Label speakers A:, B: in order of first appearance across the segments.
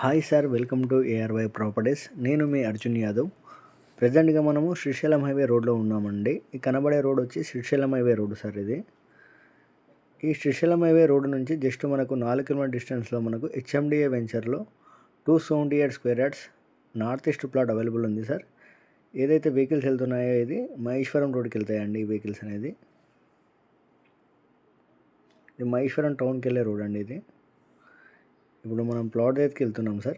A: Hi sir, welcome to ARY properties. నేను మీ అర్జున్ యాదవ్. ప్రజెంట్గా మనము శ్రీశైలం హైవే రోడ్లో ఉన్నామండి. ఈ కనబడే రోడ్ వచ్చి శ్రీశైలం హైవే రోడ్ సార్. ఈ శ్రీశైలం హైవే రోడ్ నుంచి జస్ట్ మనకు 4 కిలోమీటర్ డిస్టెన్స్లో మనకు హెచ్ఎండిఏ వెంచర్లో 278 square yards north east plot available ఉంది సార్. ఏదైతే వెహికల్స్ వెళ్తున్నాయో ఇది మహేశ్వరం రోడ్కి వెళ్తాయండి. ఈ వెహికల్స్ అనేది ఇది మహేశ్వరం టౌన్కి వెళ్ళే రోడ్ అండి. ఇది ఇప్పుడు మనం ప్లాట్ దగ్గరికి వెళ్తున్నాం సార్.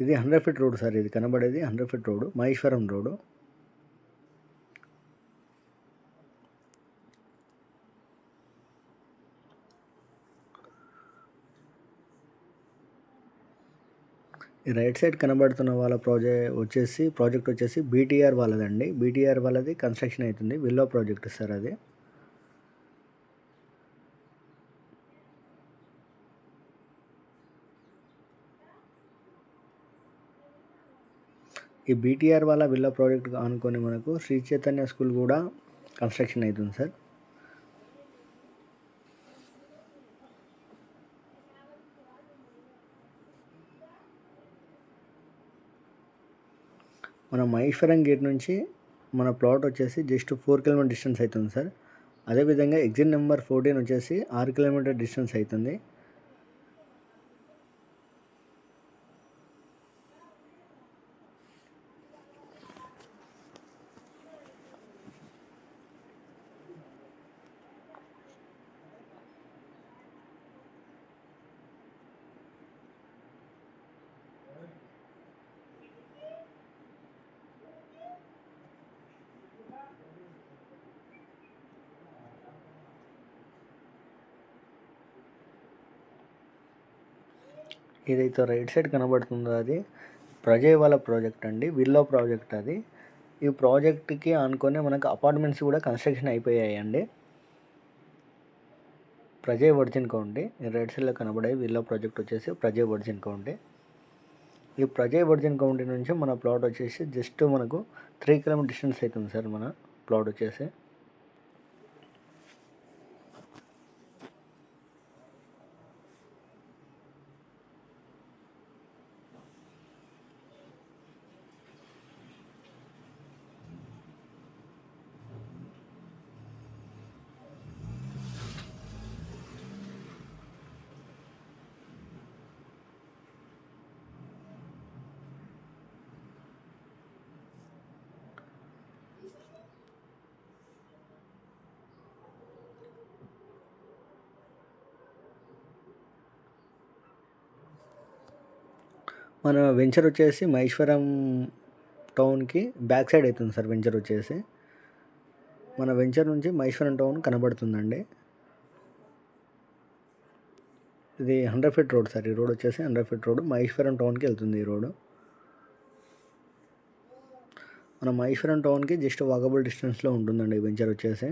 A: ఇది 100 ఫీట్ రోడ్ సార్. ఇది కనబడేది 100 ఫీట్ రోడ్, మహేశ్వరం రోడ్. ఈ రైట్ సైడ్ కనబడుతున్న వాళ్ళ ప్రాజెక్ట్ వచ్చేసి బీటీఆర్ వాళ్ళదండి. బీటీఆర్ వాళ్ళది కన్స్ట్రక్షన్ అవుతుంది. విల్లో ప్రాజెక్ట్ సార్ అది. ఈ బీటీఆర్ వాళ్ళ విల్లా ప్రాజెక్ట్ అనుకొని మనకు శ్రీ చైతన్య స్కూల్ కూడా కన్స్ట్రక్షన్ అవుతుంది సార్. మన మహేశ్వరం గేట్ నుంచి మన ప్లాట్ వచ్చేసి జస్ట్ 4 కిలోమీటర్ డిస్టెన్స్ అవుతుంది సార్. అదేవిధంగా ఎగ్జిట్ నెంబర్ 14 వచ్చేసి 6 కిలోమీటర్ డిస్టెన్స్ అవుతుంది. ఏదైతే రైట్ సైడ్ కనబడుతుందో అది ప్రజయ్ వాళ్ళ ప్రాజెక్ట్ అండి, విల్లో ప్రాజెక్ట్ అది. ఈ ప్రాజెక్ట్కి ఆనుకొని మనకు అపార్ట్మెంట్స్ కూడా కన్స్ట్రక్షన్ అయిపోయాయండి. ప్రజయ్ వర్జిన్ కౌంటీ రైట్ సైడ్లో కనబడే విల్లో ప్రాజెక్ట్ వచ్చేసి ప్రజయ్ వర్జిన్ కౌంటీ. ఈ ప్రజయ్ వర్జిన్ కౌంటీ నుంచి మన ప్లాట్ వచ్చేసి జస్ట్ మనకు 3 కిలోమీటర్ డిస్టెన్స్ అవుతుంది సార్. మన ప్లాట్ వచ్చేసి మన వెంచర్ వచ్చేసి మహేశ్వరం టౌన్కి బ్యాక్ సైడ్ అవుతుంది సార్. వెంచర్ వచ్చేసి మన వెంచర్ నుంచి మహేశ్వరం టౌన్ కనబడుతుందండి. ఇది 100 ఫీట్ రోడ్ సార్. ఈ రోడ్ వచ్చేసి 100 ఫీట్ రోడ్ మహేశ్వరం టౌన్కి వెళ్తుంది. ఈ రోడ్ మన మహేశ్వరం టౌన్కి జస్ట్ వాకబుల్ డిస్టెన్స్లో ఉంటుందండి ఈ వెంచర్ వచ్చేసి.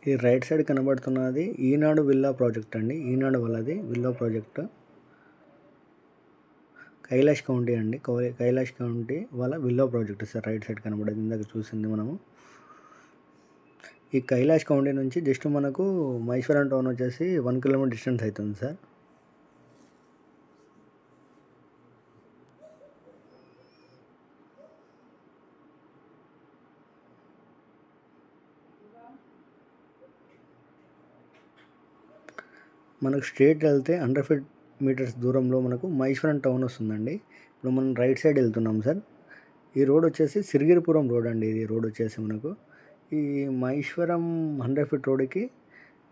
A: ఈ రైట్ సైడ్ కనబడుతున్నది ఈనాడు విల్లా ప్రాజెక్ట్ అండి. ఈనాడు వాళ్ళది విల్లా ప్రాజెక్ట్ కైలాష్ కౌంటీ అండి. కైలాష్ కౌంటీ వాళ్ళ villa project sir. Right side కనబడేది ఇందాక చూసింది మనము. ఈ కైలాష్ కౌంటీ నుంచి జస్ట్ మనకు మహేశ్వరం టౌన్ వచ్చేసి 1 కిలోమీటర్ డిస్టెన్స్ అవుతుంది సార్. మనకు స్ట్రేట్ వెళ్తే 100 మీటర్స్ దూరంలో మనకు మహేశ్వరం టౌన్ వస్తుందండి. ఇప్పుడు మనం రైట్ సైడ్ వెళ్తున్నాం సార్. ఈ రోడ్ వచ్చేసి సిరిగిరిపురం రోడ్ అండి. ఇది రోడ్ వచ్చేసి మనకు ఈ మహేశ్వరం 100 ఫీట్ రోడ్కి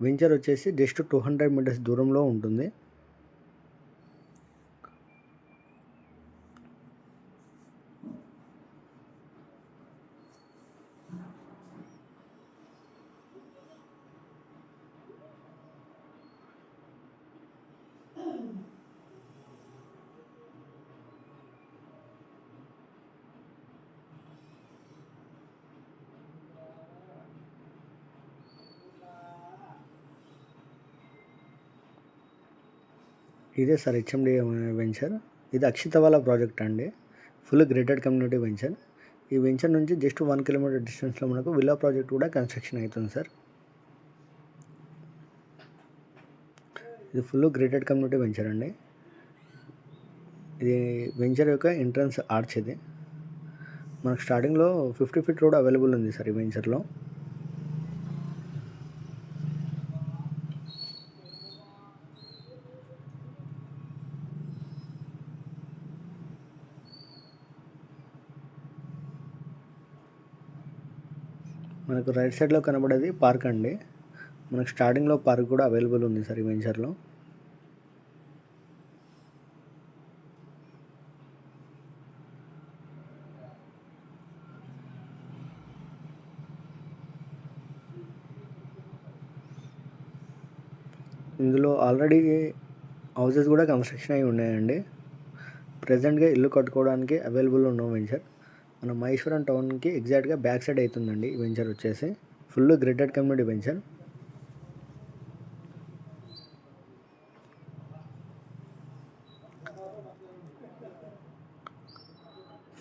A: వెంచర్ వచ్చేసి జస్ట్ 200 మీటర్స్ దూరంలో ఉంటుంది. ఇదే సార్ హెచ్ఎండి వెంచర్. ఇది అక్షిత వాళ్ళ ప్రాజెక్ట్ అండి, ఫుల్ గ్రేటెడ్ కమ్యూనిటీ వెంచర్. ఈ వెంచర్ నుంచి జస్ట్ 1 కిలోమీటర్ డిస్టెన్స్లో మనకు విల్లా ప్రాజెక్ట్ కూడా కన్స్ట్రక్షన్ అవుతుంది సార్. ఇది ఫుల్ గ్రేటెడ్ కమ్యూనిటీ వెంచర్ అండి. ఇది వెంచర్ యొక్క ఎంట్రన్స్ ఆర్చ్. ఇది మనకు స్టార్టింగ్లో 50 ఫీట్ రోడ్ అవైలబుల్ ఉంది సార్ ఈ వెంచర్లో. మనకు రైట్ సైడ్లో కనబడేది పార్క్ అండి. మనకు స్టార్టింగ్లో పార్క్ కూడా అవైలబుల్ ఉంది సార్ ఈ వెంచర్లో. ఇందులో ఆల్రెడీ హౌసెస్ కూడా కన్స్ట్రక్షన్ అయి ఉన్నాయండి. ప్రజెంట్గా ఇల్లు కట్టుకోవడానికి అవైలబుల్ ఉన్న వెంచర్ మన మహేశ్వరం టౌన్కి ఎగ్జాక్ట్గా బ్యాక్ సైడ్ అవుతుందండి ఈ వెంచర్ వచ్చేసి. Full grated community venture.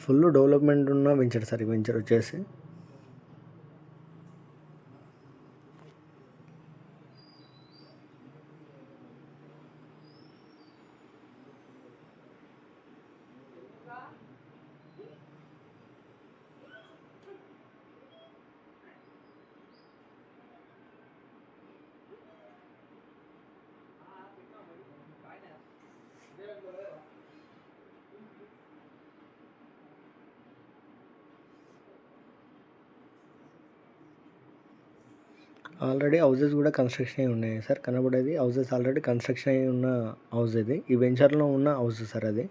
A: Full development ఉన్న వెంచర్ సార్ ఈ వెంచర్ వచ్చేసి. ఆల్రెడీ హౌసెస్ కూడా కన్స్ట్రక్షన్ అయి ఉన్నాయి సార్. కనబడేది హౌసెస్ ఆల్రెడీ కన్స్ట్రక్షన్ అయి ఉన్న హౌస్ ఇది. ఈ వెంచర్లో ఉన్న హౌస్ సార్ అది.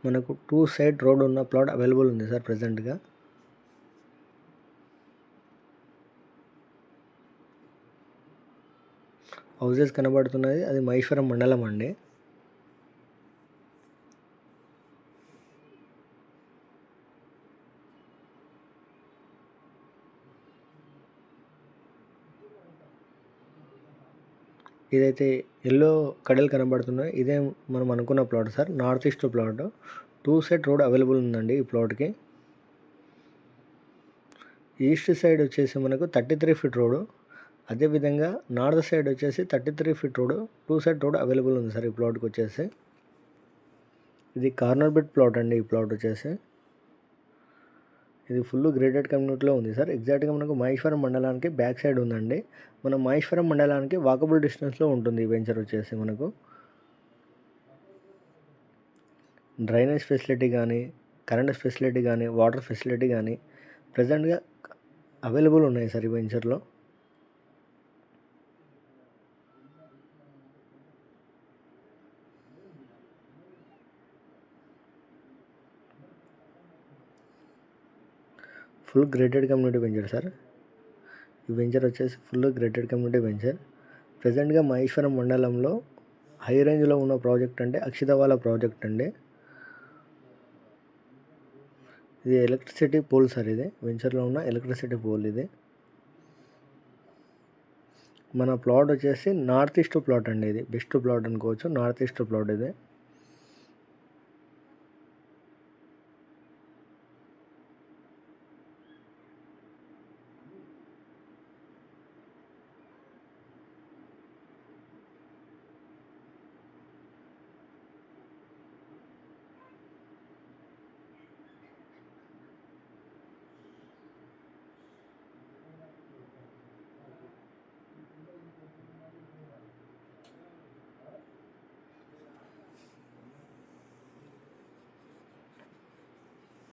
A: మనకు 2 సైడ్ రోడ్ ఉన్న ప్లాట్ అవైలబుల్ ఉంది సార్ ప్రజెంట్గా. హౌసెస్ కనబడుతున్నది అది మహేశ్వరం మండలం అండి. ఇదైతే ఎల్లో కడలు కనబడుతున్నాయి. ఇదే మనం అనుకున్న plot sir, north east plot. 2 side road available ఉందండి ఈ ప్లాట్కి. ఈస్ట్ సైడ్ వచ్చేసి మనకు 33 ఫీట్ రోడ్, అదేవిధంగా నార్త్ సైడ్ వచ్చేసి 33 feet road. 2 side road available ఉంది సార్ ఈ ప్లాట్కి వచ్చేసి. ఇది కార్నర్ బిట్ ప్లాట్ అండి ఈ ప్లాట్ వచ్చేసి. ఇది ఫుల్ గ్రేటెడ్ కమ్యూనిటీలో ఉంది సార్. ఎగ్జాక్ట్గా మనకు మహేశ్వరం మండలానికి బ్యాక్ సైడ్ ఉందండి. మన మహేశ్వరం మండలానికి వాకబుల్ డిస్టెన్స్లో ఉంటుంది ఈ వెంచర్ వచ్చేసి. మనకు డ్రైనేజ్ ఫెసిలిటీ కానీ, కరెంట్ ఫెసిలిటీ కానీ, వాటర్ ఫెసిలిటీ కానీ ప్రజెంట్గా అవైలబుల్ ఉన్నాయి సార్ ఈ వెంచర్లో. Full grated community venture sir. ఈ వెంచర్ వచ్చేసి ఫుల్ గ్రేటెడ్ కమ్యూనిటీ వెంచర్. ప్రజెంట్గా మహేశ్వరం మండలంలో హై రేంజ్లో ఉన్న ప్రాజెక్ట్ అంటే అక్షిత వాళ్ళ ప్రాజెక్ట్ అండి. ఇది ఎలక్ట్రిసిటీ పోల్ సార్. ఇది వెంచర్లో ఉన్న ఎలక్ట్రిసిటీ పోల్. ఇది మన ప్లాట్ వచ్చేసి నార్త్ ఈస్ట్ ప్లాట్ అండి. ఇది బెస్ట్ ప్లాట్ అనుకోవచ్చు, నార్త్ ఈస్ట్ ప్లాట్ ఇది.